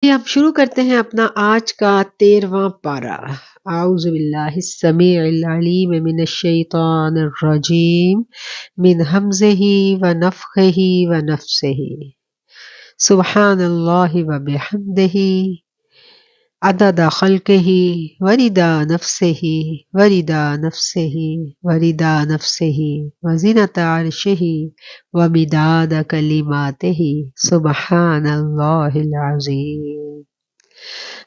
چلیے اب شروع کرتے ہیں اپنا آج کا 13واں پارہ۔ اعوذ باللہ السمیع العلیم من الشیطان الرجیم من ہمزہ ونفخہ ونفثہ۔ سبحان اللہ وبحمدہ عدد خلقہ ورضا نفسہ ورضا نفسہ ورضا نفسہ وزنۃ عرشہ ومداد کلماتہ سبحان اللہ العظیم۔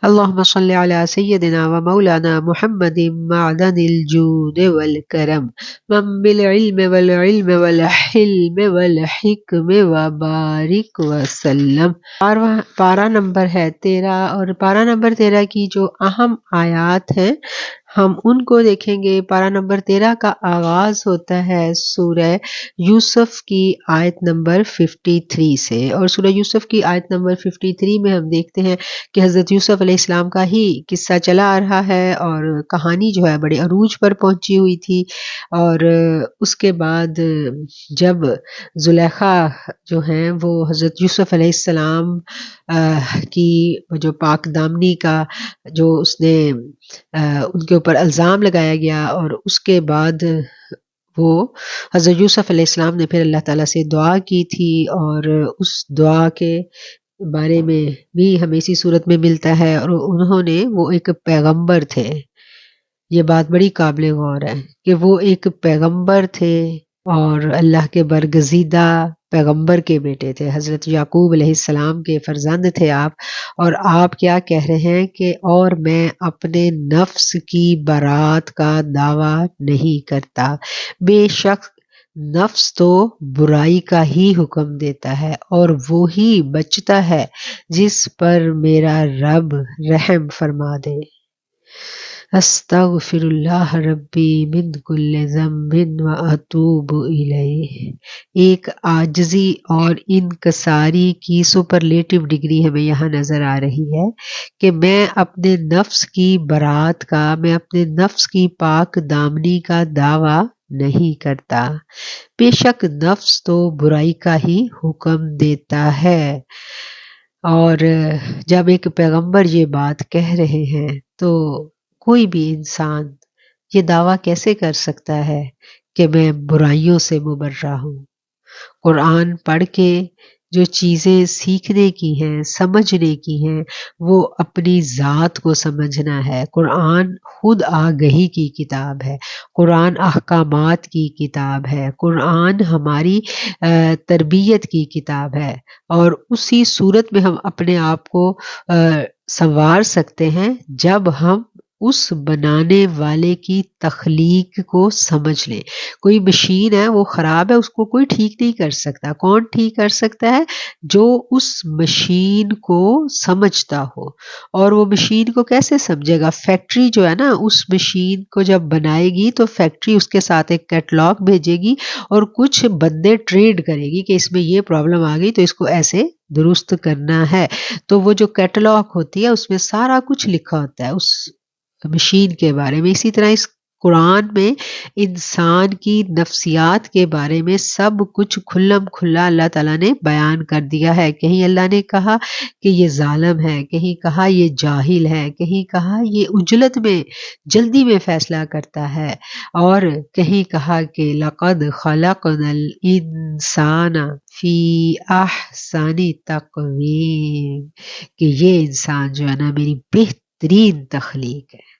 اللهم صل على سيدنا ومولانا محمد معدن الجود والكرم منبع العلم والعلم والحلم والحکم وبارک وسلم۔ پارہ نمبر ہے 13 اور پارہ نمبر 13 کی جو اہم آیات ہیں ہم ان کو دیکھیں گے۔ پارہ نمبر 13 کا آغاز ہوتا ہے سورہ یوسف کی آیت نمبر 53 سے، اور سورہ یوسف کی آیت نمبر 53 میں ہم دیکھتے ہیں کہ حضرت یوسف علیہ السلام کا ہی قصہ چلا آ رہا ہے، اور کہانی جو ہے بڑے عروج پر پہنچی ہوئی تھی۔ اور اس کے بعد جب زلیخا جو ہیں وہ حضرت یوسف علیہ السلام کی جو پاک دامنی کا جو اس نے ان کے اوپر الزام لگایا گیا، اور اس کے بعد وہ حضرت یوسف علیہ السلام نے پھر اللہ تعالیٰ سے دعا کی تھی، اور اس دعا کے بارے میں بھی ہمیں اسی صورت میں ملتا ہے، اور انہوں نے وہ ایک پیغمبر تھے۔ یہ بات بڑی قابل غور ہے کہ وہ ایک پیغمبر تھے اور اللہ کے برگزیدہ پیغمبر کے بیٹے تھے، حضرت یعقوب علیہ السلام کے فرزند تھے آپ، اور آپ کیا کہہ رہے ہیں کہ اور میں اپنے نفس کی برات کا دعویٰ نہیں کرتا، بے شک نفس تو برائی کا ہی حکم دیتا ہے اور وہی بچتا ہے جس پر میرا رب رحم فرما دے۔ استغفر اللہ ربی من کل ذنب واتوب الیہ۔ ایک عاجزی اور انکساری کی سپرلیٹو ڈگری ہمیں یہاں نظر آ رہی ہے کہ میں اپنے نفس کی برات کا، میں اپنے نفس کی پاک دامنی کا دعویٰ نہیں کرتا، بے شک نفس تو برائی کا ہی حکم دیتا ہے۔ اور جب ایک پیغمبر یہ بات کہہ رہے ہیں تو کوئی بھی انسان یہ دعویٰ کیسے کر سکتا ہے کہ میں برائیوں سے مبرہ ہوں؟ قرآن پڑھ کے جو چیزیں سیکھنے کی ہیں، سمجھنے کی ہیں، وہ اپنی ذات کو سمجھنا ہے۔ قرآن خود آگہی کی کتاب ہے، قرآن احکامات کی کتاب ہے، قرآن ہماری تربیت کی کتاب ہے، اور اسی صورت میں ہم اپنے آپ کو سنوار سکتے ہیں جب ہم اس بنانے والے کی تخلیق کو سمجھ لیں۔ کوئی مشین ہے وہ خراب ہے، اس کو کوئی ٹھیک نہیں کر سکتا۔ کون ٹھیک کر سکتا ہے؟ جو اس مشین کو سمجھتا ہو۔ اور وہ مشین کو کیسے سمجھے گا؟ فیکٹری جو ہے نا، اس مشین کو جب بنائے گی تو فیکٹری اس کے ساتھ ایک کیٹلاگ بھیجے گی اور کچھ بندے ٹریڈ کرے گی کہ اس میں یہ پرابلم آ گئی تو اس کو ایسے درست کرنا ہے۔ تو وہ جو کیٹلاگ ہوتی ہے اس میں سارا کچھ لکھا ہوتا ہے اس مشین کے بارے میں۔ اسی طرح اس قرآن میں انسان کی نفسیات کے بارے میں سب کچھ کھلم کھلا اللہ تعالیٰ نے بیان کر دیا ہے۔ کہیں اللہ نے کہا کہ یہ ظالم ہے، کہیں کہا یہ جاہل ہے، کہیں کہا یہ عجلت میں جلدی میں فیصلہ کرتا ہے، اور کہیں کہا کہ لَقَدْ خَلَقْنَا الْإِنسَانَ فِي أَحْسَنِ تَقْوِيمٍ، کہ یہ انسان جو ہے نا میری بہترین تخلیق ہے۔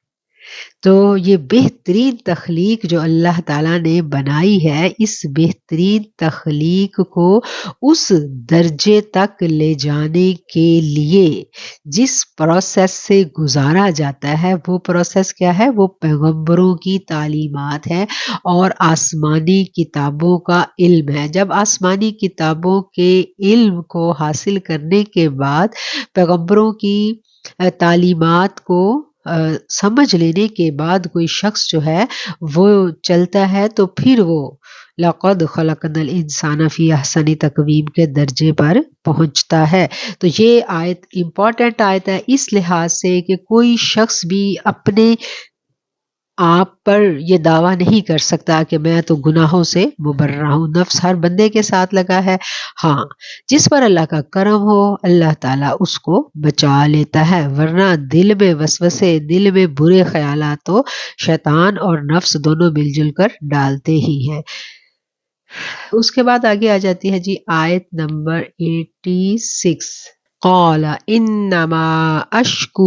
تو یہ بہترین تخلیق جو اللہ تعالیٰ نے بنائی ہے، اس بہترین تخلیق کو اس درجے تک لے جانے کے لیے جس پروسیس سے گزارا جاتا ہے، وہ پروسیس کیا ہے؟ وہ پیغمبروں کی تعلیمات ہے اور آسمانی کتابوں کا علم ہے۔ جب آسمانی کتابوں کے علم کو حاصل کرنے کے بعد پیغمبروں کی تعلیمات کو سمجھ لینے کے بعد کوئی شخص جو ہے وہ چلتا ہے تو پھر وہ لَقَدْ خَلَقْنَا الْإِنسَانَ فِي أَحْسَنِ تَقْوِيمٍ کے درجے پر پہنچتا ہے۔ تو یہ آیت امپورٹنٹ آیت ہے اس لحاظ سے کہ کوئی شخص بھی اپنے آپ پر یہ دعویٰ نہیں کر سکتا کہ میں تو گناہوں سے مبرہ ہوں. نفس ہر بندے کے ساتھ لگا ہے. ہاں، جس پر اللہ کا کرم ہو اللہ تعالیٰ اس کو بچا لیتا ہے، ورنہ دل میں وسوسے، دل میں برے خیالات تو شیطان اور نفس دونوں مل جل کر ڈالتے ہی ہیں. اس کے بعد آگے آ جاتی ہے جی آیت نمبر 86. قال انما اشکو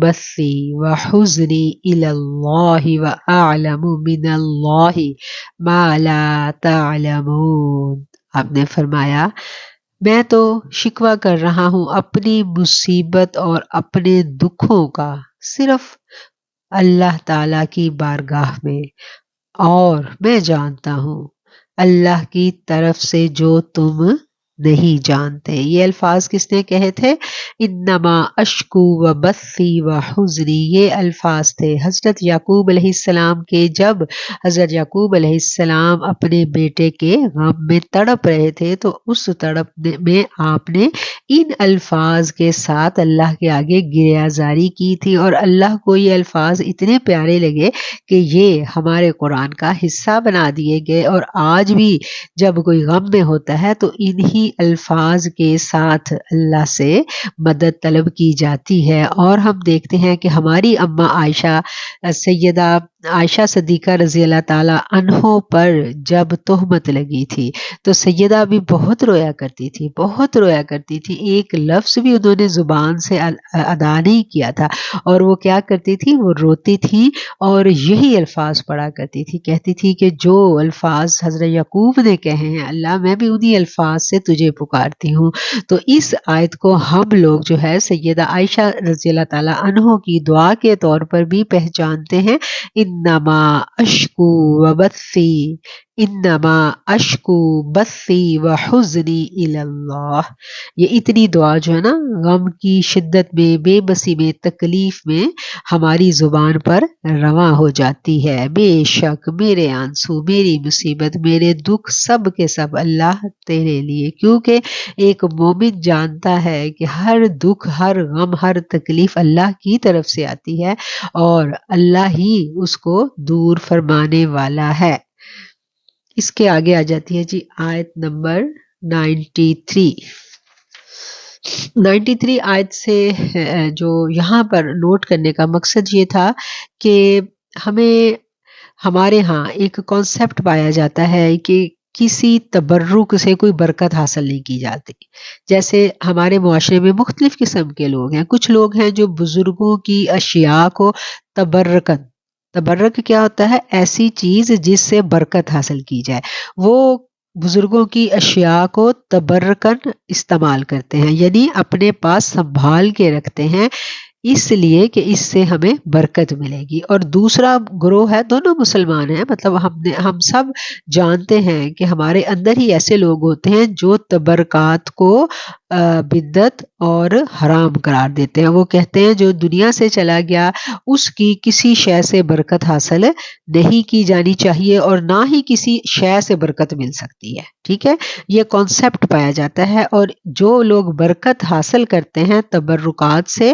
بثی وحزنی الی اللہ واعلم من اللہ ما لا تعلمون. آپ نے فرمایا میں تو شکوہ کر رہا ہوں اپنی مصیبت اور اپنے دکھوں کا صرف اللہ تعالی کی بارگاہ میں، اور میں جانتا ہوں اللہ کی طرف سے جو تم نہیں جانتے. یہ الفاظ کس نے کہے تھے؟ انما اشکو و بثی و حزنی، یہ الفاظ تھے حضرت یعقوب علیہ السلام کے، جب حضرت یعقوب علیہ السلام اپنے بیٹے کے غم میں تڑپ رہے تھے تو اس تڑپ میں آپ نے ان الفاظ کے ساتھ اللہ کے آگے گریازاری کی تھی، اور اللہ کو یہ الفاظ اتنے پیارے لگے کہ یہ ہمارے قرآن کا حصہ بنا دیے گئے. اور آج بھی جب کوئی غم میں ہوتا ہے تو انہی الفاظ کے ساتھ اللہ سے مدد طلب کی جاتی ہے. اور ہم دیکھتے ہیں کہ ہماری اماں عائشہ، سیدہ عائشہ صدیقہ رضی اللہ تعالی عنہ پر جب تہمت لگی تھی تو سیدہ بھی بہت رویا کرتی تھی، بہت رویا کرتی تھی. ایک لفظ بھی انہوں نے زبان سے ادا نہیں کیا تھا، اور وہ کیا کرتی تھی؟ وہ روتی تھی اور یہی الفاظ پڑھا کرتی تھی. کہتی تھی کہ جو الفاظ حضرت یعقوب نے کہے ہیں اللہ، میں بھی انہی الفاظ سے تجھے پکارتی ہوں. تو اس آیت کو ہم لوگ جو ہے سیدہ عائشہ رضی اللہ تعالی عنہ کی دعا کے طور پر بھی پہچانتے ہیں. انما اشکو و بثی، انما اشکو بثی و حزنی الی اللہ. یہ اتنی دعا جو ہے نا غم کی شدت میں، بے بسی میں، تکلیف میں ہماری زبان پر رواں ہو جاتی ہے. بے شک میرے آنسو، میری مصیبت، میرے دکھ سب کے سب اللہ تیرے لیے، کیونکہ ایک مومن جانتا ہے کہ ہر دکھ، ہر غم، ہر تکلیف اللہ کی طرف سے آتی ہے اور اللہ ہی اس کو دور فرمانے والا ہے. اس کے آگے آ جاتی ہے جی آیت نمبر 93. 93 آیت سے جو یہاں پر نوٹ کرنے کا مقصد یہ تھا کہ ہمیں ہمارے ہاں ایک کانسیپٹ پایا جاتا ہے کہ کسی تبرک سے کوئی برکت حاصل نہیں کی جاتی. جیسے ہمارے معاشرے میں مختلف قسم کے لوگ ہیں. کچھ لوگ ہیں جو بزرگوں کی اشیاء کو تبرک کیا ہوتا ہے؟ ایسی چیز جس سے برکت حاصل کی جائے. وہ بزرگوں کی اشیاء کو تبرکن استعمال کرتے ہیں، یعنی اپنے پاس سنبھال کے رکھتے ہیں اس لیے کہ اس سے ہمیں برکت ملے گی. اور دوسرا گروہ ہے، دونوں مسلمان ہیں، مطلب ہم سب جانتے ہیں کہ ہمارے اندر ہی ایسے لوگ ہوتے ہیں جو تبرکات کو بدعت اور حرام قرار دیتے ہیں. وہ کہتے ہیں جو دنیا سے چلا گیا اس کی کسی شے سے برکت حاصل نہیں کی جانی چاہیے اور نہ ہی کسی شے سے برکت مل سکتی ہے. ٹھیک ہے، یہ کانسیپٹ پایا جاتا ہے. اور جو لوگ برکت حاصل کرتے ہیں تبرکات سے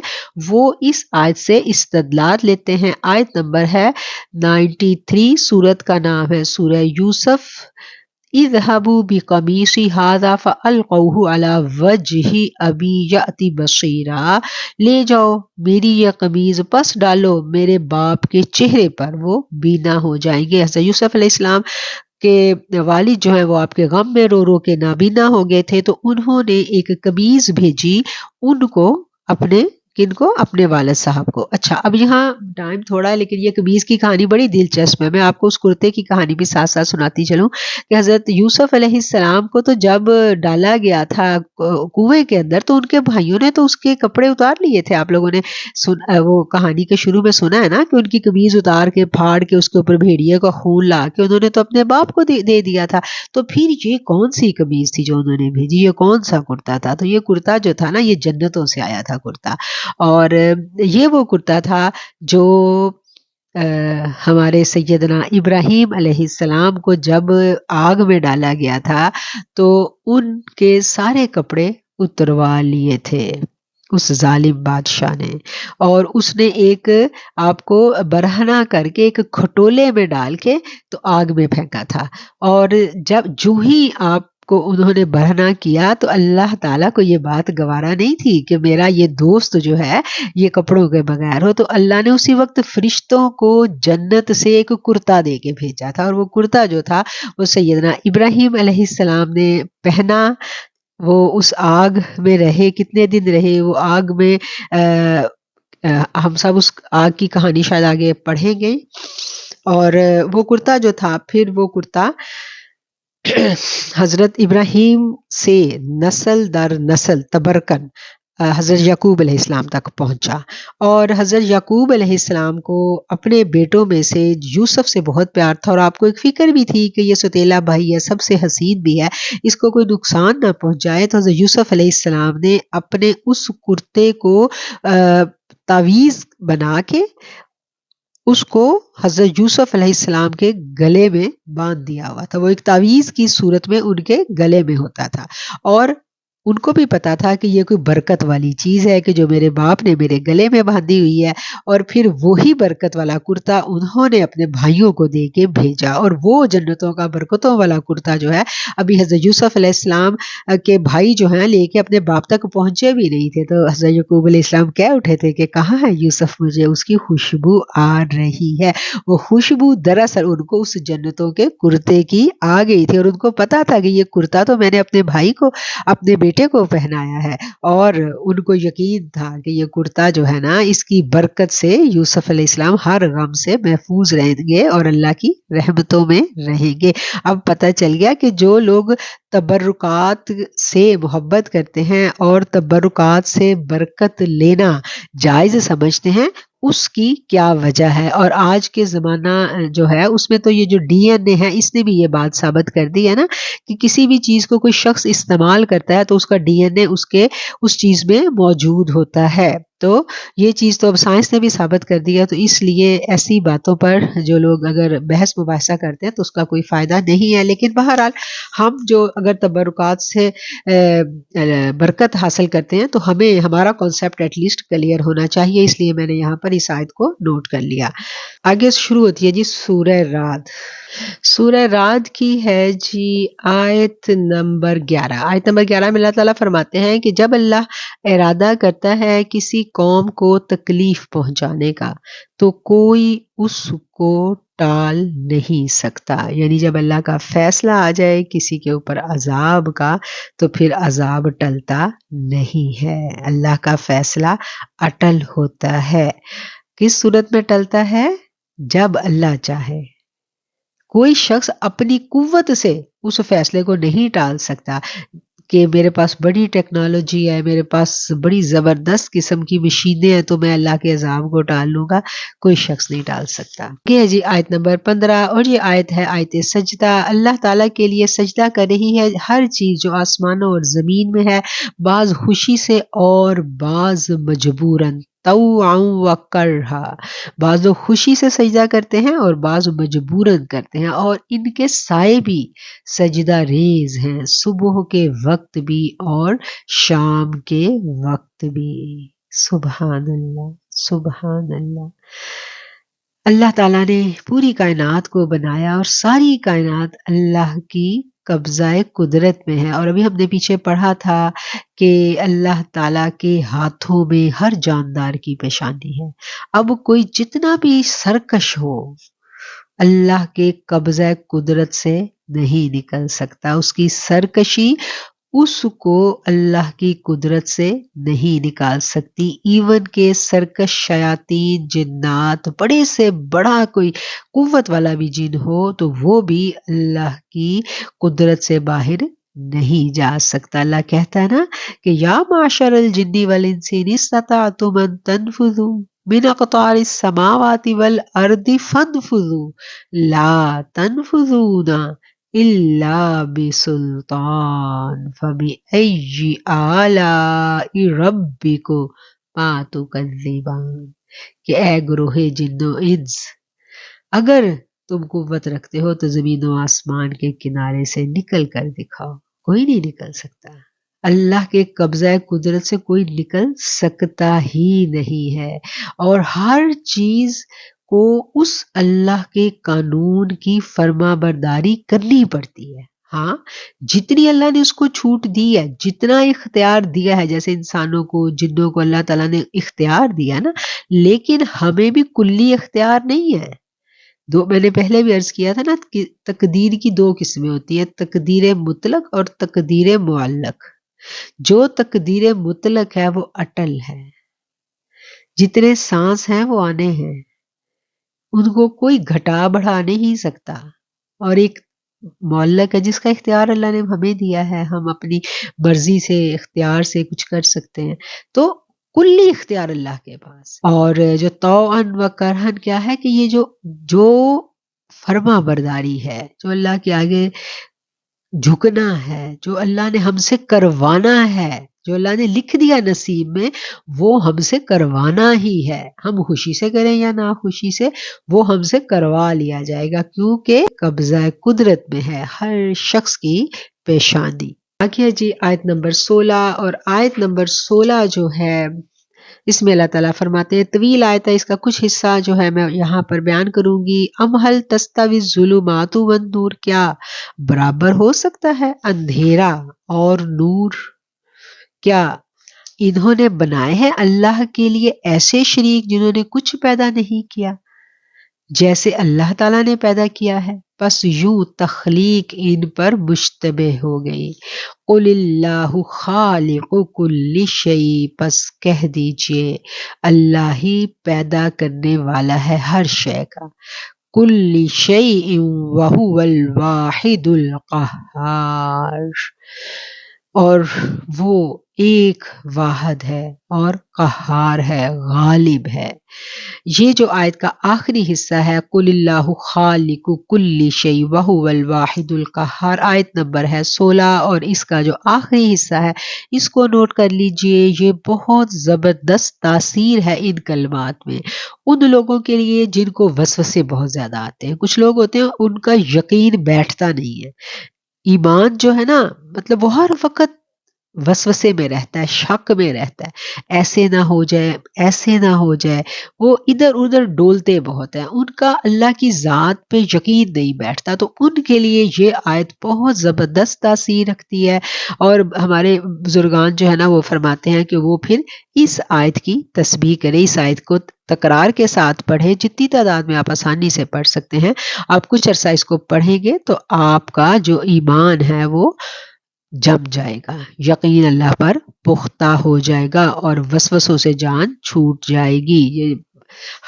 وہ اس آیت سے استدلال لیتے ہیں. آیت نمبر ہے 93، سورت کا نام ہے سورہ یوسف. اذهبوا بقمیصی ھذا فالقوہ علی وجہ ابی یأتی بصیرا، لے جاؤ میری یہ قمیض، پس ڈالو میرے باپ کے چہرے پر، وہ بینا ہو جائیں گے. حضرت یوسف علیہ السلام کے والد جو ہیں وہ آپ کے غم میں رو رو کے نابینا ہو گئے تھے، تو انہوں نے ایک قمیض بھیجی ان کو، اپنے کن کو؟ اپنے والد صاحب کو. اچھا، اب یہاں ٹائم تھوڑا ہے لیکن یہ قمیض کی کہانی بڑی دلچسپ ہے. میں آپ کو اس کرتے کی کہانی بھی ساتھ ساتھ سناتی چلوں کہ حضرت یوسف علیہ السلام کو تو جب ڈالا گیا تھا کنویں کے اندر تو ان کے بھائیوں نے تو اس کے کپڑے اتار لیے تھے. آپ لوگوں نے وہ کہانی کے شروع میں سنا ہے نا کہ ان کی قمیض اتار کے پھاڑ کے اس کے اوپر بھیڑیے کا خون لا کے انہوں نے تو اپنے باپ کو دے دیا تھا. تو پھر یہ کون سی قمیض تھی جو انہوں نے بھیجی؟ یہ کون سا کرتا تھا؟ تو یہ کرتا جو تھا نا یہ جنتوں سے آیا تھا کرتا، اور یہ وہ کرتا تھا جو ہمارے سیدنا ابراہیم علیہ السلام کو جب آگ میں ڈالا گیا تھا تو ان کے سارے کپڑے اتروا لیے تھے. اس ظالم بادشاہ نے، اور اس نے ایک آپ کو برہنہ کر کے ایک کھٹولے میں ڈال کے تو آگ میں پھینکا تھا، اور جب جو ہی آپ کو انہوں نے برہنہ کیا تو اللہ تعالیٰ کو یہ بات گوارا نہیں تھی کہ میرا یہ دوست جو ہے یہ کپڑوں کے بغیر ہو، تو اللہ نے اسی وقت فرشتوں کو جنت سے ایک کرتا دے کے بھیجا تھا، اور وہ کرتا جو تھا وہ سیدنا ابراہیم علیہ السلام نے پہنا۔ وہ اس آگ میں رہے، کتنے دن رہے وہ آگ میں، ہم سب اس آگ کی کہانی شاید آگے پڑھیں گے، اور وہ کرتا جو تھا، پھر وہ کرتا حضرت ابراہیم سے نسل در نسل تبرکن حضرت یعقوب علیہ السلام تک پہنچا، اور حضرت یعقوب علیہ السلام کو اپنے بیٹوں میں سے یوسف سے بہت پیار تھا، اور آپ کو ایک فکر بھی تھی کہ یہ ستیلا بھائی ہے، سب سے حسین بھی ہے، اس کو کوئی نقصان نہ پہنچائے، تو حضرت یوسف علیہ السلام نے اپنے اس کرتے کو تعویذ بنا کے اس کو حضرت یوسف علیہ السلام کے گلے میں باندھ دیا ہوا تھا، وہ ایک تعویذ کی صورت میں ان کے گلے میں ہوتا تھا، اور ان کو بھی پتا تھا کہ یہ کوئی برکت والی چیز ہے کہ جو میرے باپ نے میرے گلے میں باندھی ہوئی ہے، اور پھر وہی برکت والا کرتا انہوں نے اپنے بھائیوں کو دے کے بھیجا، اور وہ جنتوں کا برکتوں والا کرتا جو ہے ابھی حضرت یوسف علیہ السلام کے بھائی جو ہیں لے کے اپنے باپ تک پہنچے بھی نہیں تھے، تو حضرت یعقوب علیہ السلام کہہ اٹھے تھے کہ کہاں ہے یوسف، مجھے اس کی خوشبو آ رہی ہے۔ وہ خوشبو دراصل ان کو اس جنتوں کے کرتے کی آ گئی تھی، اور ان کو پتا تھا کہ یہ کرتا تو میں نے اپنے بھائی کو، اپنے بیٹے کو پہنایا ہے، اور ان کو یقین تھا کہ یہ کرتا جو ہے نا اس کی برکت سے یوسف علیہ السلام ہر غم سے محفوظ رہیں گے اور اللہ کی رحمتوں میں رہیں گے۔ اب پتہ چل گیا کہ جو لوگ تبرکات سے محبت کرتے ہیں اور تبرکات سے برکت لینا جائز سمجھتے ہیں، اس کی کیا وجہ ہے، اور آج کے زمانہ جو ہے اس میں تو یہ جو ڈی این اے ہے اس نے بھی یہ بات ثابت کر دی ہے نا کہ کسی بھی چیز کو کوئی شخص استعمال کرتا ہے تو اس کا ڈی این اے اس چیز میں موجود ہوتا ہے، تو یہ چیز تو اب سائنس نے بھی ثابت کر دیا، تو اس لیے ایسی باتوں پر جو لوگ اگر بحث مباحثہ کرتے ہیں تو اس کا کوئی فائدہ نہیں ہے، لیکن بہرحال ہم جو اگر تبرکات سے برکت حاصل کرتے ہیں تو ہمیں ہمارا کانسیپٹ ایٹ لیسٹ کلیئر ہونا چاہیے، اس لیے میں نے یہاں پر اس آیت کو نوٹ کر لیا۔ آگے شروع ہوتی ہے جی سورہ رعد۔ سورہ رعد کی ہے جی آیت نمبر 11۔ آیت نمبر 11 میں اللہ تعالیٰ فرماتے ہیں کہ جب اللہ ارادہ کرتا ہے کسی قوم کو تکلیف پہنچانے کا تو کوئی اس کو ٹال نہیں سکتا، یعنی جب اللہ کا فیصلہ آ جائے کسی کے اوپر عذاب کا تو پھر عذاب ٹلتا نہیں ہے، اللہ کا فیصلہ اٹل ہوتا ہے۔ کس صورت میں ٹلتا ہے؟ جب اللہ چاہے۔ کوئی شخص اپنی قوت سے اس فیصلے کو نہیں ٹال سکتا کہ میرے پاس بڑی ٹیکنالوجی ہے، میرے پاس بڑی زبردست قسم کی مشینیں ہیں تو میں اللہ کے عذاب کو ٹال لوں گا، کوئی شخص نہیں ٹال سکتا۔ یہ ہے جی آیت نمبر 15، اور یہ آیت ہے آیت سجدہ۔ اللہ تعالیٰ کے لیے سجدہ کر رہی ہے ہر چیز جو آسمانوں اور زمین میں ہے، بعض خوشی سے اور بعض مجبوراً، طوعاً و کرہا، بعض لوگ خوشی سے سجدہ کرتے ہیں اور بعض مجبوراً کرتے ہیں، اور ان کے سائے بھی سجدہ ریز ہیں، صبح کے وقت بھی اور شام کے وقت بھی۔ سبحان اللہ، سبحان اللہ۔ اللہ تعالیٰ نے پوری کائنات کو بنایا اور ساری کائنات اللہ کی قبضہ قدرت میں ہے، اور ابھی ہم نے پیچھے پڑھا تھا کہ اللہ تعالیٰ کے ہاتھوں میں ہر جاندار کی پیشانی ہے۔ اب کوئی جتنا بھی سرکش ہو اللہ کے قبضہ قدرت سے نہیں نکل سکتا، اس کی سرکشی اس کو اللہ کی قدرت سے نہیں نکال سکتی، ایون کہ سرکش شیاطین جنات، بڑے سے بڑا کوئی قوت والا بھی جن ہو تو وہ بھی اللہ کی قدرت سے باہر نہیں جا سکتا۔ اللہ کہتا ہے نا کہ یا معشر الجن والانس ان استطعتم ان تنفذوا من اقطار السماوات والارض فانفذوا لا تنفذون الا بسلطان فبأي آلاء ربکما تکذبان، کہ اے گروہ جن و انس، اگر تم قوت رکھتے ہو تو زمین و آسمان کے کنارے سے نکل کر دکھاؤ، کوئی نہیں نکل سکتا، اللہ کے قبضہ قدرت سے کوئی نکل سکتا ہی نہیں ہے، اور ہر چیز کو اس اللہ کے قانون کی فرما برداری کرنی پڑتی ہے۔ ہاں، جتنی اللہ نے اس کو چھوٹ دی ہے، جتنا اختیار دیا ہے، جیسے انسانوں کو، جنوں کو اللہ تعالیٰ نے اختیار دیا نا، لیکن ہمیں بھی کلی اختیار نہیں ہے۔ میں نے پہلے بھی عرض کیا تھا نا کہ تقدیر کی دو قسمیں ہوتی ہیں، تقدیر مطلق اور تقدیر معلق۔ جو تقدیر مطلق ہے وہ اٹل ہے، جتنے سانس ہیں وہ آنے ہیں، ان کو کوئی گھٹا بڑھا نہیں سکتا۔ اور ایک معلق ہے جس کا اختیار اللہ نے ہمیں دیا ہے، ہم اپنی مرضی سے، اختیار سے کچھ کر سکتے ہیں، تو کلی اختیار اللہ کے پاس۔ اور جو طوعاً و کرہن کیا ہے کہ یہ جو فرما برداری ہے، جو اللہ کے آگے جھکنا ہے، جو اللہ نے ہم سے کروانا ہے، جو اللہ نے لکھ دیا نصیب میں، وہ ہم سے کروانا ہی ہے، ہم خوشی سے کریں یا ناخوشی سے، وہ ہم سے کروا لیا جائے گا، کیونکہ قبضہ قدرت میں ہے ہر شخص کی پیشانی۔ باقی ہے جی آیت نمبر 16، اور آیت نمبر 16 جو ہے اس میں اللہ تعالیٰ فرماتے ہیں، طویل آیت ہے، اس کا کچھ حصہ جو ہے میں یہاں پر بیان کروں گی۔ ام هل تستوی الظلمات والنور، کیا برابر ہو سکتا ہے اندھیرا اور نور؟ کیا انہوں نے بنائے ہیں اللہ کے لیے ایسے شریک جنہوں نے کچھ پیدا نہیں کیا جیسے اللہ تعالیٰ نے پیدا کیا ہے؟ پس یوں تخلیق ان پر مشتبہ ہو گئی۔ قل اللہ خالق کل شیء، پس کہہ دیجئے اللہ ہی پیدا کرنے والا ہے ہر شے کا۔ کل شیء وہو الواحد القہار، اور وہ ایک واحد ہے اور قہار ہے، غالب ہے۔ یہ جو آیت کا آخری حصہ ہے، قل اللہ خالق کل شیء وہو الواحد القہار، آیت نمبر ہے 16، اور اس کا جو آخری حصہ ہے اس کو نوٹ کر لیجئے۔ یہ بہت زبردست تاثیر ہے ان کلمات میں ان لوگوں کے لیے جن کو وسوسے بہت زیادہ آتے ہیں۔ کچھ لوگ ہوتے ہیں ان کا یقین بیٹھتا نہیں ہے، ایمان جو ہے نا، مطلب وہ ہر وقت وسوسے میں رہتا ہے، شک میں رہتا ہے، ایسے نہ ہو جائے، ایسے نہ ہو جائے، وہ ادھر ادھر ڈولتے بہت ہیں، ان کا اللہ کی ذات پہ یقین نہیں بیٹھتا، تو ان کے لیے یہ آیت بہت زبردست تاثیر رکھتی ہے۔ اور ہمارے بزرگان جو ہے نا وہ فرماتے ہیں کہ وہ پھر اس آیت کی تسبیح کرے، اس آیت کو تکرار کے ساتھ پڑھے، جتنی تعداد میں آپ آسانی سے پڑھ سکتے ہیں۔ آپ کچھ عرصہ اس کو پڑھیں گے تو آپ کا جو ایمان ہے وہ جم جائے گا، یقین اللہ پر پختہ ہو جائے گا، اور وسوسوں سے جان چھوٹ جائے گی۔ یہ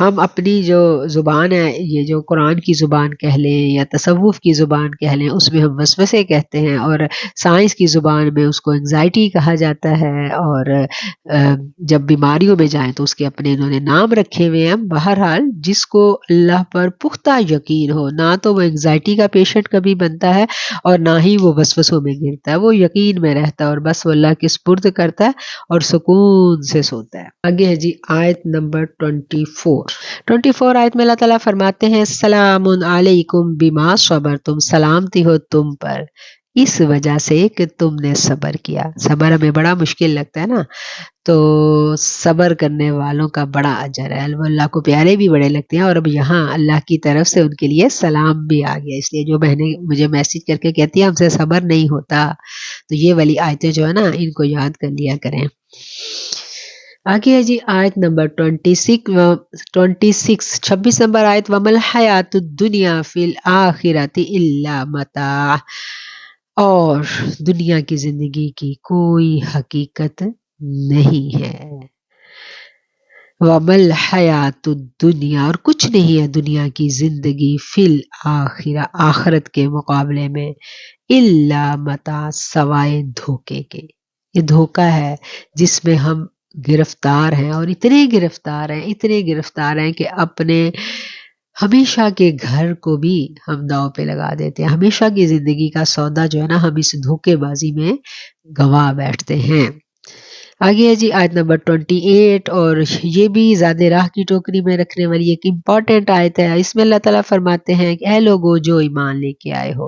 ہم اپنی جو زبان ہے، یہ جو قرآن کی زبان کہہ لیں یا تصوف کی زبان کہہ لیں، اس میں ہم وسوسے کہتے ہیں، اور سائنس کی زبان میں اس کو انگزائٹی کہا جاتا ہے، اور جب بیماریوں میں جائیں تو اس کے اپنے انہوں نے نام رکھے ہوئے ہیں۔ بہرحال جس کو اللہ پر پختہ یقین ہو، نہ تو وہ انگزائٹی کا پیشنٹ کبھی بنتا ہے اور نہ ہی وہ وسوسوں میں گرتا ہے، وہ یقین میں رہتا ہے اور بس وہ اللہ کے سپرد کرتا ہے اور سکون سے سوتا ہے۔ آگے ہے جی آیت نمبر 24 آیت میں اللہ تعالیٰ فرماتے ہیں، سلام علیکم بما صبرتم، سلامتی ہو تم پر اس وجہ سے کہ تم نے صبر کیا۔ صبر ہمیں بڑا مشکل لگتا ہے نا، تو صبر کرنے والوں کا بڑا اجر ہے، وہ اللہ کو پیارے بھی بڑے لگتے ہیں۔ اور اب یہاں اللہ کی طرف سے ان کے لیے سلام بھی آ گیا، اس لیے جو بہنیں مجھے میسج کر کے کہتی ہیں ہم سے صبر نہیں ہوتا، تو یہ والی آیتیں جو ہے نا ان کو یاد کر لیا کریں۔ آگے ہے جی آیت نمبر 26 نمبر آیت، وَمَا الْحَيَاةُ الدُّنْيَا فِي الْآخِرَةِ إِلَّا مَتَاعٌ، اور دنیا کی زندگی کی کوئی حقیقت نہیں ہے۔ وَمَا الْحَيَاةُ الدُّنْيَا، اور کچھ نہیں ہے دنیا کی زندگی، فِي الْآخِرَةِ، آخرت کے مقابلے میں، إِلَّا مَتَاعٌ، سوائے دھوکے کے۔ یہ دھوکہ ہے جس میں ہم گرفتار ہیں، اور اتنے گرفتار ہیں کہ اپنے ہمیشہ کے گھر کو بھی ہم داؤ پہ لگا دیتے ہیں، ہمیشہ کی زندگی کا سودا جو ہے نا ہم اس دھوکے بازی میں گنوا بیٹھتے ہیں۔ آگے ہے جی آیت نمبر 28، اور یہ بھی زاد راہ کی ٹوکری میں رکھنے والی ایک امپورٹنٹ آیت ہے۔ اس میں اللہ تعالیٰ فرماتے ہیں کہ اے لوگو جو ایمان لے کے آئے ہو،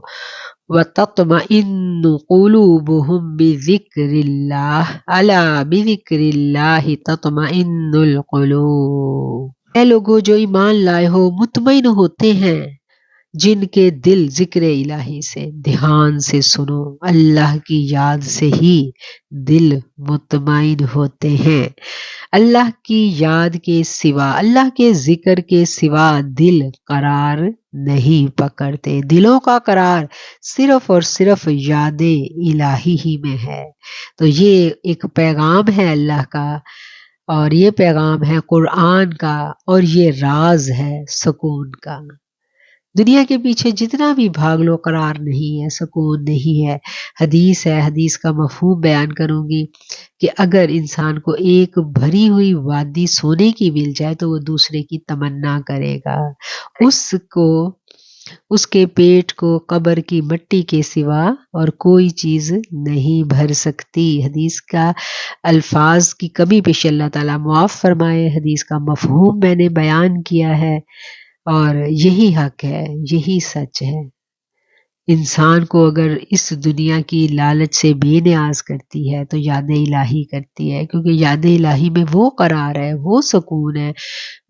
وَتَطْمَئِنُّ قُلُوبُهُم بِذِكْرِ اللَّهِ أَلَا بِذِكْرِ اللَّهِ تَطْمَئِنُّ الْقُلُوبُ۔ اے لوگو جو ایمان لائے ہو، مطمئن ہوتے ہیں جن کے دل ذکر الہی سے، دھیان سے سنو، اللہ کی یاد سے ہی دل مطمئن ہوتے ہیں۔ اللہ کی یاد کے سوا، اللہ کے ذکر کے سوا دل قرار نہیں پکڑتے۔ دلوں کا قرار صرف اور صرف یاد الہی ہی میں ہے۔ تو یہ ایک پیغام ہے اللہ کا، اور یہ پیغام ہے قرآن کا، اور یہ راز ہے سکون کا۔ دنیا کے پیچھے جتنا بھی بھاگ لو، قرار نہیں ہے، سکون نہیں ہے۔ حدیث ہے، حدیث کا مفہوم بیان کروں گی کہ اگر انسان کو ایک بھری ہوئی وادی سونے کی مل جائے تو وہ دوسرے کی تمنا کرے گا۔ اس کے پیٹ کو قبر کی مٹی کے سوا اور کوئی چیز نہیں بھر سکتی۔ حدیث کا الفاظ کی کمی پیش اللہ تعالیٰ معاف فرمائے۔ حدیث کا مفہوم میں نے بیان کیا ہے، اور یہی حق ہے، یہی سچ ہے۔ انسان کو اگر اس دنیا کی لالچ سے بے نیاز کرتی ہے تو یاد الہی کرتی ہے، کیونکہ یاد الہی میں وہ قرار ہے، وہ سکون ہے،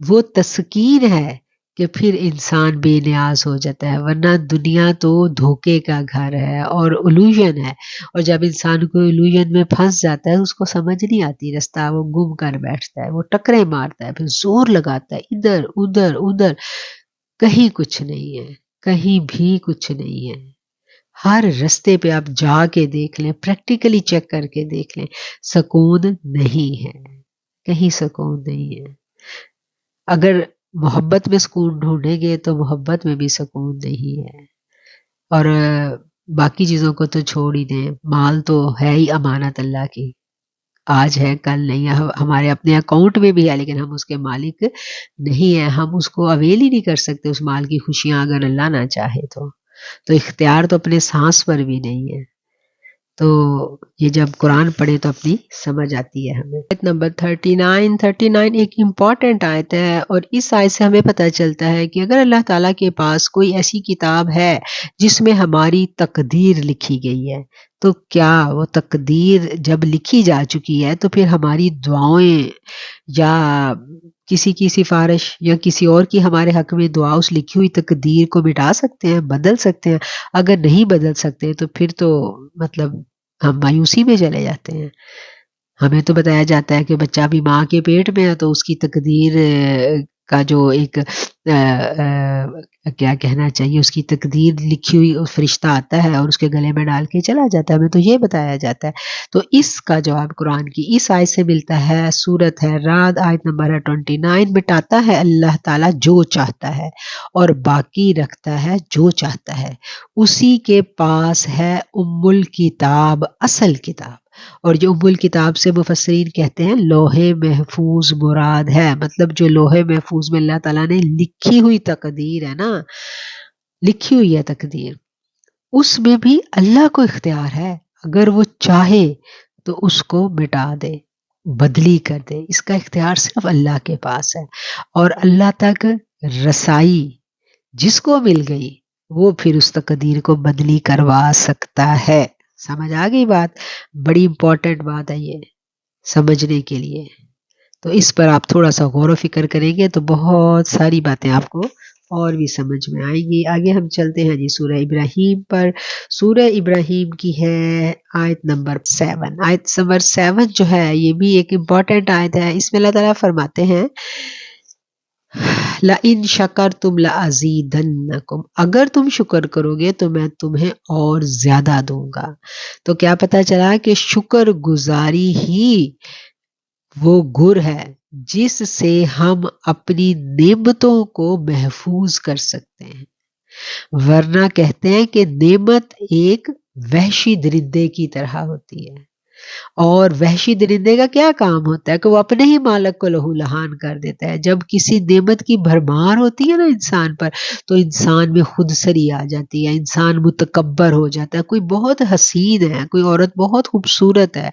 وہ تسکین ہے کہ پھر انسان بے نیاز ہو جاتا ہے۔ ورنہ دنیا تو دھوکے کا گھر ہے اور الوژن ہے، اور جب انسان کو الوژن میں پھنس جاتا ہے اس کو سمجھ نہیں آتی رستہ، وہ گم کر بیٹھتا ہے، وہ ٹکرے مارتا ہے، پھر زور لگاتا ہے ادھر ادھر ادھر، کہیں کچھ نہیں ہے، کہیں بھی کچھ نہیں ہے۔ ہر رستے پہ آپ جا کے دیکھ لیں، پریکٹیکلی چیک کر کے دیکھ لیں، سکون نہیں ہے، کہیں سکون نہیں ہے۔ اگر محبت میں سکون ڈھونڈیں گے تو محبت میں بھی سکون نہیں ہے، اور باقی چیزوں کو تو چھوڑ ہی دیں۔ مال تو ہے ہی امانت اللہ کی، آج ہے کل نہیں ہے، ہمارے اپنے اکاؤنٹ میں بھی ہے لیکن ہم اس کے مالک نہیں ہیں، ہم اس کو اویل ہی نہیں کر سکتے اس مال کی خوشیاں اگر اللہ نہ چاہے تو اختیار تو اپنے سانس پر بھی نہیں ہے۔ تو یہ جب قرآن پڑھے تو اپنی سمجھ آتی ہے ہمیں۔ آیت نمبر 39 ایک امپورٹنٹ آیت ہے، اور اس آیت سے ہمیں پتہ چلتا ہے کہ اگر اللہ تعالیٰ کے پاس کوئی ایسی کتاب ہے جس میں ہماری تقدیر لکھی گئی ہے، تو کیا وہ تقدیر جب لکھی جا چکی ہے تو پھر ہماری دعائیں یا کسی کی سفارش یا کسی اور کی ہمارے حق میں دعا اس لکھی ہوئی تقدیر کو مٹا سکتے ہیں، بدل سکتے ہیں؟ اگر نہیں بدل سکتے تو پھر تو مطلب ہم مایوسی میں چلے جاتے ہیں۔ ہمیں تو بتایا جاتا ہے کہ بچہ بھی ماں کے پیٹ میں ہے تو اس کی تقدیر کا جو ایک کیا کہنا چاہیے، اس کی تقدیر لکھی ہوئی فرشتہ آتا ہے اور اس کے گلے میں ڈال کے چلا جاتا ہے، ہمیں تو یہ بتایا جاتا ہے۔ تو اس کا جواب قرآن کی اس آیت سے ملتا ہے۔ سورت ہے رعد، آیت نمبر 29، مٹاتا ہے اللہ تعالیٰ جو چاہتا ہے اور باقی رکھتا ہے جو چاہتا ہے، اسی کے پاس ہے ام الکتاب، اصل کتاب۔ اور جو ام الکتاب سے مفسرین کہتے ہیں لوح محفوظ مراد ہے، مطلب جو لوح محفوظ میں اللہ تعالیٰ نے لکھی ہوئی تقدیر ہے نا، لکھی ہوئی ہے تقدیر، اس میں بھی اللہ کو اختیار ہے، اگر وہ چاہے تو اس کو مٹا دے، بدلی کر دے، اس کا اختیار صرف اللہ کے پاس ہے۔ اور اللہ تک رسائی جس کو مل گئی وہ پھر اس تقدیر کو بدلی کروا سکتا ہے۔ سمجھ آ گئی بات؟ بڑی امپورٹنٹ بات ہے یہ سمجھنے کے لیے۔ تو اس پر آپ تھوڑا سا غور و فکر کریں گے تو بہت ساری باتیں آپ کو اور بھی سمجھ میں آئیں گی۔ آگے ہم چلتے ہیں جی سورہ ابراہیم پر۔ سورہ ابراہیم کی ہے آیت نمبر 7۔ آیت نمبر 7 جو ہے یہ بھی ایک امپورٹنٹ آیت ہے۔ اس میں اللہ تعالیٰ فرماتے ہیں لَإِن شَكَرْتُمْ لَأَزِيدَنَّكُمْ، اگر تم شکر کرو گے تو میں تمہیں اور زیادہ دوں گا۔ تو کیا پتہ چلا کہ شکر گزاری ہی وہ گر ہے جس سے ہم اپنی نعمتوں کو محفوظ کر سکتے ہیں، ورنہ کہتے ہیں کہ نعمت ایک وحشی درندے کی طرح ہوتی ہے، اور وحشی درندے کا کیا کام ہوتا ہے کہ وہ اپنے ہی مالک کو لہو لہان کر دیتا ہے. جب کسی نعمت کی بھرمار ہوتی ہے نا انسان پر، تو انسان میں خود سری آ جاتی ہے، انسان متکبر ہو جاتا ہے. کوئی بہت حسین ہے، کوئی عورت بہت خوبصورت ہے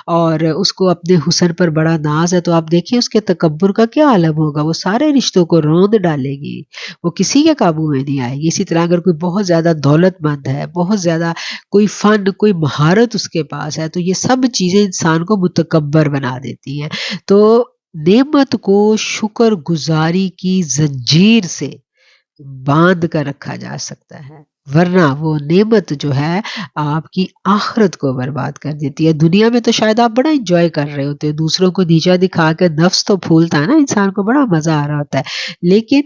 اور اس کو اپنے حسن پر بڑا ناز ہے، تو آپ دیکھیں اس کے تکبر کا کیا عالم ہوگا. وہ سارے رشتوں کو روند ڈالے گی، وہ کسی کے قابو میں نہیں آئے گی. اسی طرح اگر کوئی بہت زیادہ دولت مند ہے، بہت زیادہ کوئی فن، کوئی مہارت اس کے پاس ہے، تو یہ سب چیزیں انسان کو متکبر بنا دیتی ہیں. تو نعمت کو شکر گزاری کی زنجیر سے باندھ کر رکھا جا سکتا ہے، ورنہ وہ نعمت جو ہے آپ کی آخرت کو برباد کر دیتی ہے. دنیا میں تو شاید آپ بڑا انجوائے کر رہے ہوتے ہیں، دوسروں کو نیچا دکھا کے نفس تو پھولتا ہے نا، انسان کو بڑا مزہ آ رہا ہوتا ہے، لیکن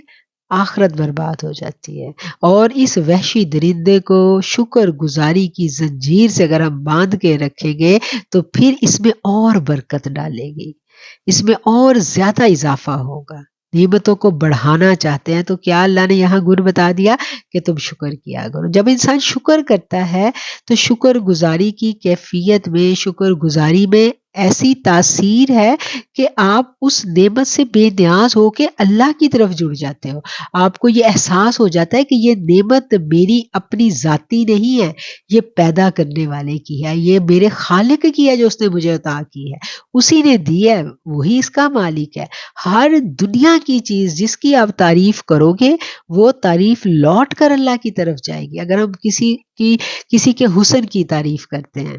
آخرت برباد ہو جاتی ہے. اور اس وحشی درندے کو شکر گزاری کی زنجیر سے اگر ہم باندھ کے رکھیں گے تو پھر اس میں اور برکت ڈالے گی، اس میں اور زیادہ اضافہ ہوگا. نعمتوں کو بڑھانا چاہتے ہیں تو کیا اللہ نے یہاں گن بتا دیا کہ تم شکر کیا کرو. جب انسان شکر کرتا ہے تو شکر گزاری کی کیفیت میں، شکر گزاری میں ایسی تاثیر ہے کہ آپ اس نعمت سے بے نیاز ہو کے اللہ کی طرف جڑ جاتے ہو. آپ کو یہ احساس ہو جاتا ہے کہ یہ نعمت میری اپنی ذاتی نہیں ہے، یہ پیدا کرنے والے کی ہے، یہ میرے خالق کی ہے جو اس نے مجھے عطا کی ہے، اسی نے دی ہے، وہی اس کا مالک ہے. ہر دنیا کی چیز جس کی آپ تعریف کرو گے وہ تعریف لوٹ کر اللہ کی طرف جائے گی. اگر ہم کسی کے حسن کی تعریف کرتے ہیں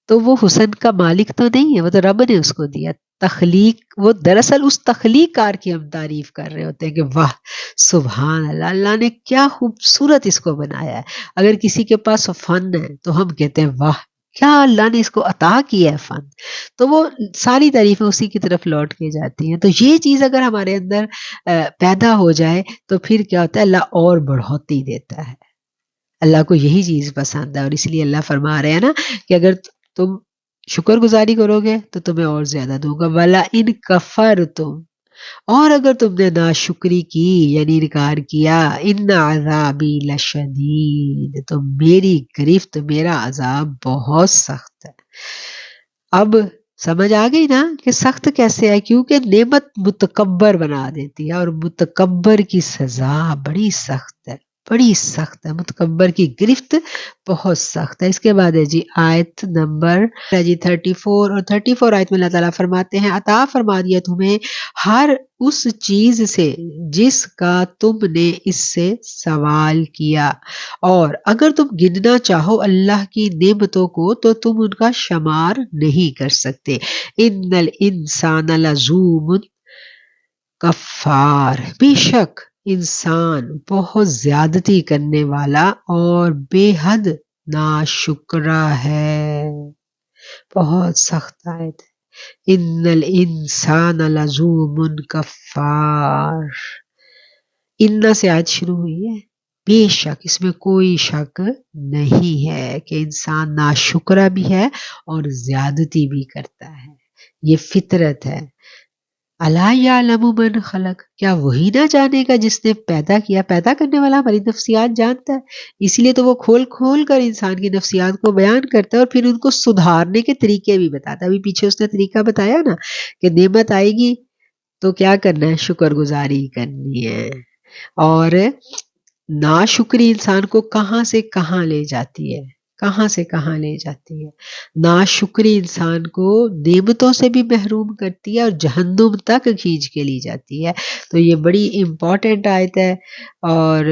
تو وہ حسن کا مالک تو نہیں ہے، وہ تو رب نے اس کو دیا. تخلیق، وہ دراصل اس تخلیق کار کی ہم تعریف کر رہے ہوتے ہیں کہ واہ سبحان اللہ، اللہ نے کیا خوبصورت اس کو بنایا ہے. اگر کسی کے پاس فن ہے تو ہم کہتے ہیں واہ کیا اللہ نے اس کو عطا کیا ہے فن، تو وہ ساری تعریفیں اسی کی طرف لوٹ کے جاتی ہیں. تو یہ چیز اگر ہمارے اندر پیدا ہو جائے تو پھر کیا ہوتا ہے، اللہ اور بڑھوتی دیتا ہے. اللہ کو یہی چیز پسند ہے، اور اس لیے اللہ فرما رہے ہیں نا کہ اگر تم شکر گزاری کرو گے تو تمہیں اور زیادہ دوں گا. وَلَا إِن كَفَرْتُمْ، اور اگر تم نے ناشکری کی یعنی انکار کیا، ان عذابی لشدید، تو میری گرفت، میرا عذاب بہت سخت ہے. اب سمجھ آ گئی نا کہ سخت کیسے ہے، کیونکہ نعمت متکبر بنا دیتی ہے، اور متکبر کی سزا بڑی سخت ہے، بڑی سخت ہے. متکبر کی گرفت بہت سخت ہے. اس کے بعد ہے جی آیت نمبر 34 اور 34 آیت میں اللہ تعالیٰ فرماتے ہیں عطا فرما دیا تمہیں ہر اس چیز سے جس کا تم نے اس سے سوال کیا، اور اگر تم گننا چاہو اللہ کی نعمتوں کو تو تم ان کا شمار نہیں کر سکتے. ان الانسان لظلوم کفار، بے شک انسان بہت زیادتی کرنے والا اور بے حد ناشکرا ہے. بہت سخت آیت ہے. ان الانسان لظلوم کفار، ان سے آیت شروع ہوئی ہے. بے شک، اس میں کوئی شک نہیں ہے کہ انسان ناشکرا بھی ہے اور زیادتی بھی کرتا ہے، یہ فطرت ہے. الا یعلم من خلق، کیا وہی نہ جانے گا جس نے پیدا کیا؟ پیدا کرنے والا ہماری نفسیات جانتا ہے، اسی لیے تو وہ کھول کھول کر انسان کی نفسیات کو بیان کرتا ہے اور پھر ان کو سدھارنے کے طریقے بھی بتاتا ہے. ابھی پیچھے اس نے طریقہ بتایا نا کہ نعمت آئے گی تو کیا کرنا ہے، شکر گزاری کرنی ہے. اور ناشکری انسان کو کہاں سے کہاں لے جاتی ہے، کہاں سے کہاں لے جاتی ہے. ناشکری انسان کو نعمتوں سے بھی محروم کرتی ہے اور جہنم تک کھینچ کے لی جاتی ہے. تو یہ بڑی امپورٹنٹ آیت ہے. اور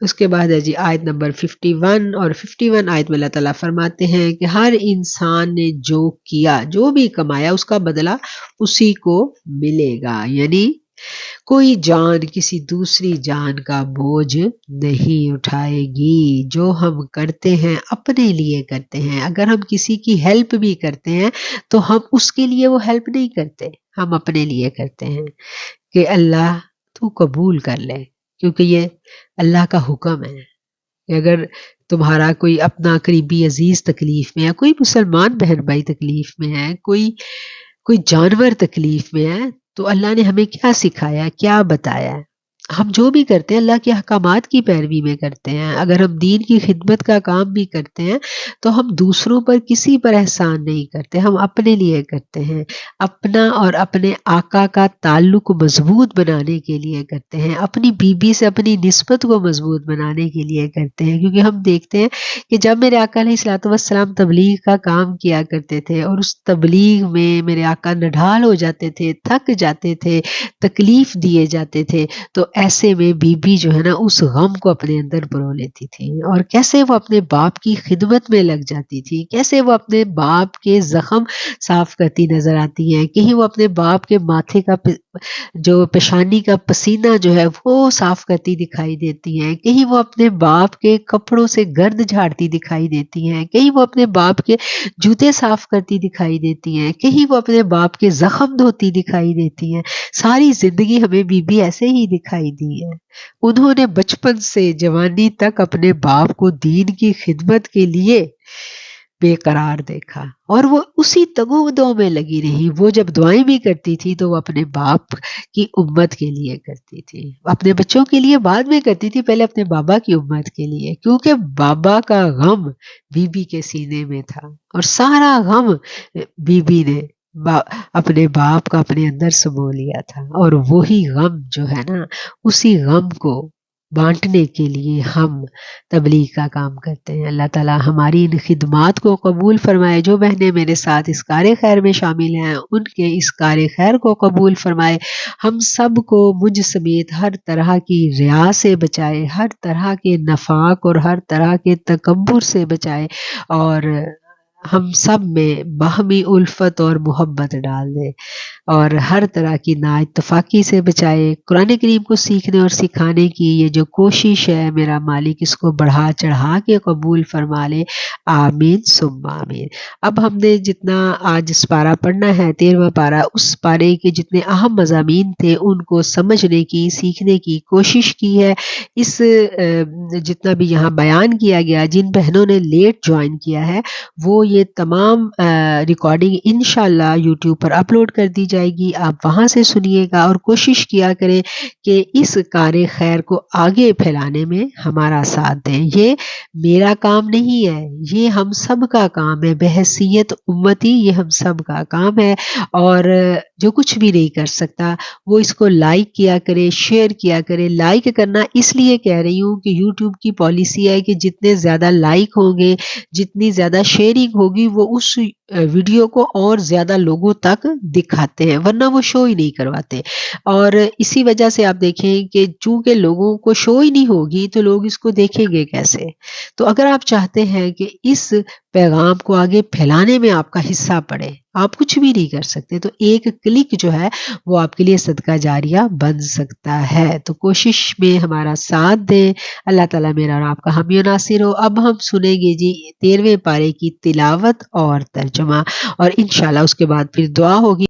اس کے بعد ہے جی آیت نمبر 51 اور 51 آیت میں اللہ تعالیٰ فرماتے ہیں کہ ہر انسان نے جو کیا، جو بھی کمایا، اس کا بدلہ اسی کو ملے گا. یعنی کوئی جان کسی دوسری جان کا بوجھ نہیں اٹھائے گی. جو ہم کرتے ہیں اپنے لیے کرتے ہیں. اگر ہم کسی کی ہیلپ بھی کرتے ہیں تو ہم اس کے لیے وہ ہیلپ نہیں کرتے، ہم اپنے لیے کرتے ہیں کہ اللہ تو قبول کر لے، کیونکہ یہ اللہ کا حکم ہے کہ اگر تمہارا کوئی اپنا قریبی عزیز تکلیف میں ہے، کوئی مسلمان بہن بھائی تکلیف میں ہے، کوئی جانور تکلیف میں ہے، تو اللہ نے ہمیں کیا سکھایا، کیا بتایا ہے؟ ہم جو بھی کرتے ہیں اللہ کے احکامات کی پیروی میں کرتے ہیں. اگر ہم دین کی خدمت کا کام بھی کرتے ہیں تو ہم دوسروں پر کسی پر احسان نہیں کرتے، ہم اپنے لیے کرتے ہیں، اپنا اور اپنے آقا کا تعلق مضبوط بنانے کے لیے کرتے ہیں، اپنی بیوی سے اپنی نسبت کو مضبوط بنانے کے لیے کرتے ہیں. کیونکہ ہم دیکھتے ہیں کہ جب میرے آقا علیہ الصلوۃ والسلام تبلیغ کا کام کیا کرتے تھے اور اس تبلیغ میں میرے آقا نڈھال ہو جاتے تھے، تھک جاتے تھے، تکلیف دیے جاتے تھے، تو ایسے میں بی بی جو ہے نا اس غم کو اپنے اندر پرو لیتی تھی، اور کیسے وہ اپنے باپ کی خدمت میں لگ جاتی تھی، کیسے وہ اپنے باپ کے زخم صاف کرتی نظر آتی ہیں، کہیں وہ اپنے باپ کے ماتھے کا جو پیشانی کا پسینہ جو ہے وہ صاف کرتی دکھائی دیتی ہیں، کہیں وہ اپنے باپ کے کپڑوں سے گرد جھاڑتی دکھائی دیتی ہیں، کہیں وہ اپنے باپ کے جوتے صاف کرتی دکھائی دیتی ہیں، کہیں وہ اپنے باپ کے زخم دھوتی دکھائی دیتی ہیں. ساری زندگی ہمیں بی بی ایسے ہی دکھائی دی ہے. انہوں نے بچپن سے جوانی تک اپنے باپ کو دین کی خدمت کے لیے بے قرار دیکھا، اور وہ اسی تگ و دو میں لگی رہی. وہ جب دعائیں بھی کرتی تھی تو وہ اپنے باپ کی امت کے لیے کرتی تھی، اپنے بچوں کے لیے بعد میں کرتی تھی، پہلے اپنے بابا کی امت کے لیے، کیونکہ بابا کا غم بی بی کے سینے میں تھا، اور سارا غم بی بی نے اپنے باپ کا اپنے اندر سمو لیا تھا. اور وہی غم جو ہے نا، اسی غم کو بانٹنے کے لیے ہم تبلیغ کا کام کرتے ہیں. اللہ تعالی ہماری ان خدمات کو قبول فرمائے. جو بہنیں میرے ساتھ اس کار خیر میں شامل ہیں ان کے اس کار خیر کو قبول فرمائے. ہم سب کو مجھ سمیت ہر طرح کی ریا سے بچائے، ہر طرح کے نفاق اور ہر طرح کے تکبر سے بچائے، اور ہم سب میں باہمی الفت اور محبت ڈال دے، اور ہر طرح کی نا اتفاقی سے بچائے. قرآن کریم کو سیکھنے اور سکھانے کی یہ جو کوشش ہے میرا مالک اس کو بڑھا چڑھا کے قبول فرما لے. آمین ثم آمین. اب ہم نے جتنا آج اس پارہ پڑھنا ہے 13واں پارہ، اس پارے کے جتنے اہم مضامین تھے ان کو سمجھنے کی، سیکھنے کی کوشش کی ہے. اس جتنا بھی یہاں بیان کیا گیا، جن بہنوں نے لیٹ جوائن کیا ہے وہ یہ تمام ریکارڈنگ انشاءاللہ یوٹیوب پر اپلوڈ کر دی جائے گی. آپ وہاں سے سنیے گا اور کوشش کیا کریں کہ اس کار خیر کو آگے پھیلانے میں ہمارا ساتھ دیں. یہ میرا کام نہیں ہے، یہ ہم سب کا کام ہے، بحیثیت امتی یہ ہم سب کا کام ہے. اور جو کچھ بھی نہیں کر سکتا وہ اس کو لائک کیا کرے، شیئر کیا کرے. لائک کرنا اس لیے کہہ رہی ہوں کہ یوٹیوب کی پالیسی ہے کہ جتنے زیادہ لائک ہوں گے، جتنی زیادہ شیئرنگ ہوگی، وہ اس ویڈیو کو اور زیادہ لوگوں تک دکھاتے ہیں، ورنہ وہ شو ہی نہیں کرواتے. اور اسی وجہ سے آپ دیکھیں کہ چونکہ لوگوں کو شو ہی نہیں ہوگی تو لوگ اس کو دیکھیں گے کیسے. تو اگر آپ چاہتے ہیں کہ اس پیغام کو آگے پھیلانے میں آپ کا حصہ پڑے، آپ کچھ بھی نہیں کر سکتے، تو ایک کلک جو ہے وہ آپ کے لیے صدقہ جاریہ بن سکتا ہے. تو کوشش میں ہمارا ساتھ دیں. اللہ تعالیٰ میرا اور آپ کا حامی و ناصر ہو. اب ہم سنیں گے جی 13ویں پارے کی تلاوت اور ترجمہ، اور انشاءاللہ اس کے بعد پھر دعا ہوگی.